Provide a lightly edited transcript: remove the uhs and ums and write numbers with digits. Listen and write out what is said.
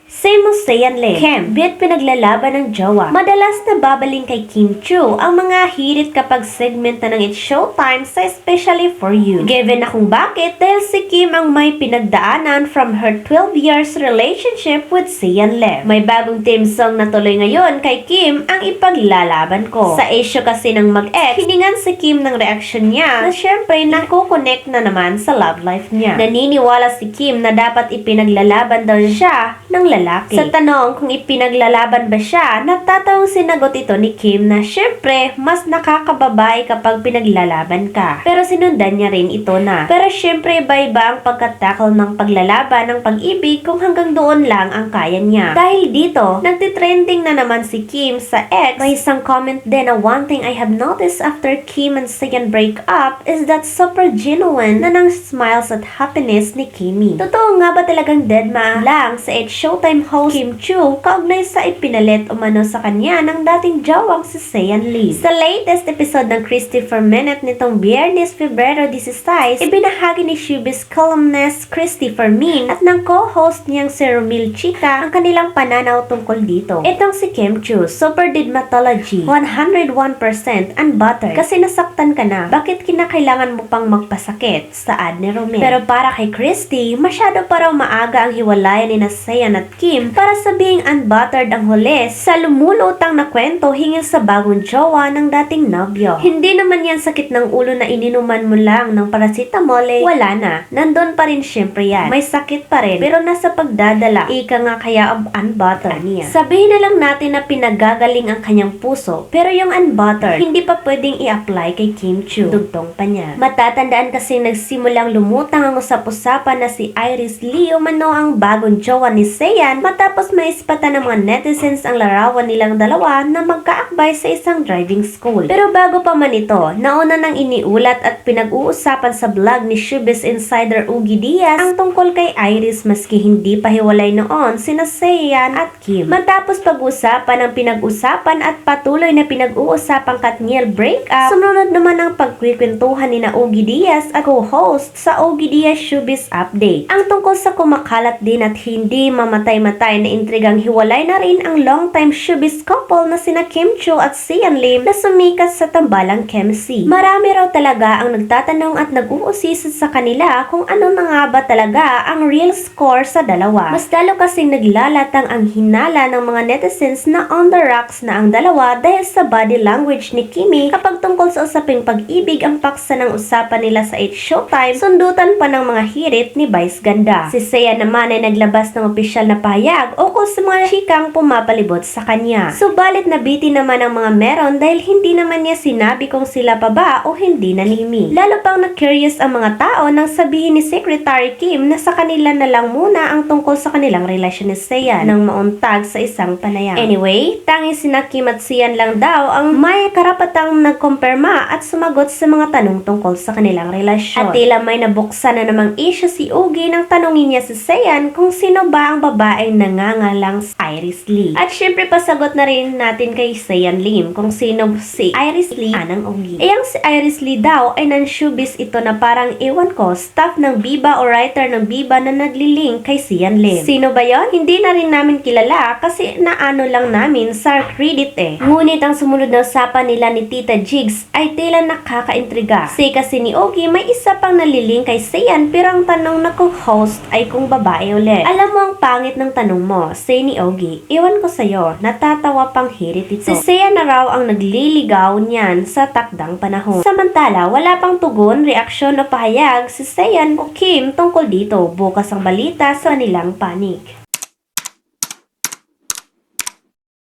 Same mo Seiyan Lim, Kim, bit pinaglalaban ng jowa. Madalas na babaling kay Kim Chu ang mga hirit kapag segment na ng It's Showtime sa Especially For You. Given na kung bakit dahil si Kim ang may pinagdaanan from her 12 years relationship with Seiyan Lim. May bagong theme song na tuloy ngayon kay Kim ang ipaglalaban ko. Sa issue kasi ng mag-ex, hiningan si Kim ng reaction niya na syempre nakukonect na naman sa love life niya. Naniniwala si Kim na dapat ipinaglalaban daw siya ng lalaki. Sa tanong kung ipinaglalaban ba siya, nagtatawang sinagot ito ni Kim na syempre, mas nakakababae kapag pinaglalaban ka. Pero sinundan niya rin ito na. Pero syempre, iba-iba ang pagkatakal ng paglalaban ng pag-ibig kung hanggang doon lang ang kaya niya. Dahil dito, nagtitrending na naman si Kim sa X. May isang comment din na one thing I have noticed after Kim and Seiyan break up is that super genuine na ng smiles at happiness ni Kimi. Totoo nga ba talagang deadma lang sa It's Showtime host Kim Chu kaugnay sa ipinalit umano sa kanya ng dating jawang si Seiyan Lim. Sa latest episode ng Christopher Minute nitong Biyernes, Febrero 16, ibinahagi ni Showbiz columnist Christopher Min at ng co-host niyang si Romil Chica ang kanilang pananaw tungkol dito. Itong si Kim Chu, super dermatology, 101% unbuttered kasi nasaktan ka na. Bakit kinakailangan mo pang magpasakit? Saad ni Romil. Pero para kay Christy, masyado pa raw maaga ang hiwalayan ni Seiyan at Kim para sabihing unbuttered ang huli sa lumulutang na kwento hinggil sa bagong jowa ng dating nobyo. Hindi naman yan sakit ng ulo na ininuman mo lang ng paracetamol wala na. Nandun pa rin syempre yan. May sakit pa rin pero nasa pagdadala. Ika nga kaya unbuttered niya. Sabihin na lang natin na pinagagaling ang kanyang puso pero yung unbuttered hindi pa pwedeng i-apply kay Kim Chu. Dugtong pa niya. Matatandaan kasi nagsimulang lumutang ang usap-usapan na si Iris Lee umano ang bagong jowa ni Seiyan matapos maispatan ng mga netizens ang larawan nilang dalawa na magkaakbay sa isang driving school. Pero bago pa man ito, nauna nang iniulat at pinag-uusapan sa vlog ni Showbiz Insider Ugi Diaz ang tungkol kay Iris maski hindi pa hiwalay noon sina Seiyan at Kim. Matapos pag-usapan ang pinag-usapan at patuloy na pinag-uusapang Katniel breakup, sumunod naman ang pagkikwentuhan ni na Ugi Diaz at co-host sa Ugi Diaz Showbiz Update. Ang tungkol sa kumakalat din at hindi mamatay-matay na intrigang hiwalay na rin ang long-time showbiz couple na sina Kim Chu at Seiyan Lim na sumikat sa tambalang KMC. Marami raw talaga ang nagtatanong at nag-uusisa sa kanila kung ano na nga ba talaga ang real score sa dalawa. Mas lalo kasing naglalatang ang hinala ng mga netizens na on the rocks na ang dalawa dahil sa body language ni Kimi kapag tungkol sa usaping pag-ibig ang paksa ng usapan nila sa It's Showtime, sundutan pa ng mga hirit ni Vice Ganda. Si Seiyan naman ay naglabas ng opisyal na pahayag ukol sa mga chikang pumapalibot sa kanya. Subalit nabiti naman ang mga meron dahil hindi naman niya sinabi kung sila pa ba o hindi nanimi. Lalo pang na-curious ang mga tao nang sabihin ni Secretary Kim na sa kanila na lang muna ang tungkol sa kanilang relasyon ni Seiyan nang mauntag sa isang panayam. Anyway, tanging sina Kim at Seiyan lang daw ang may karapatang nagkumpirma at sumagot sa mga tanong tungkol sa kanilang relasyon. At tila may nabuksan na namang issue si Ugi nang tanongin niya si Seiyan kung sino ba ang babaeng nangangalang Iris Lee. At syempre pasagot na rin natin kay Seiyan Lim kung sino si Iris Lee anang Ugi. Ang si Iris Lee daw ay non-showbiz ito na parang ewan ko, staff ng Biba o writer ng Biba na naglilink kay Seiyan Lim. Sino ba yon? Hindi na rin namin kilala kasi naano lang namin sa credit Ngunit ang sumunod na usapan nila ni Tita Jigs ay tila nakakaintriga. Kasi ni Ugi may isa pang nalilink kay Seiyan pero ang tanong na co-host ay kung babae ulit. Alam mo ang pangit ng tanong mo, say ni Ugi. Iwan ko sa'yo, natatawa pang hirit ito. Si Seiyan na raw ang nagliligaw niyan sa takdang panahon. Samantala, wala pang tugon, reaksyon o pahayag si Seiyan o Kim tungkol dito. Bukas ang balita sa nilang panig.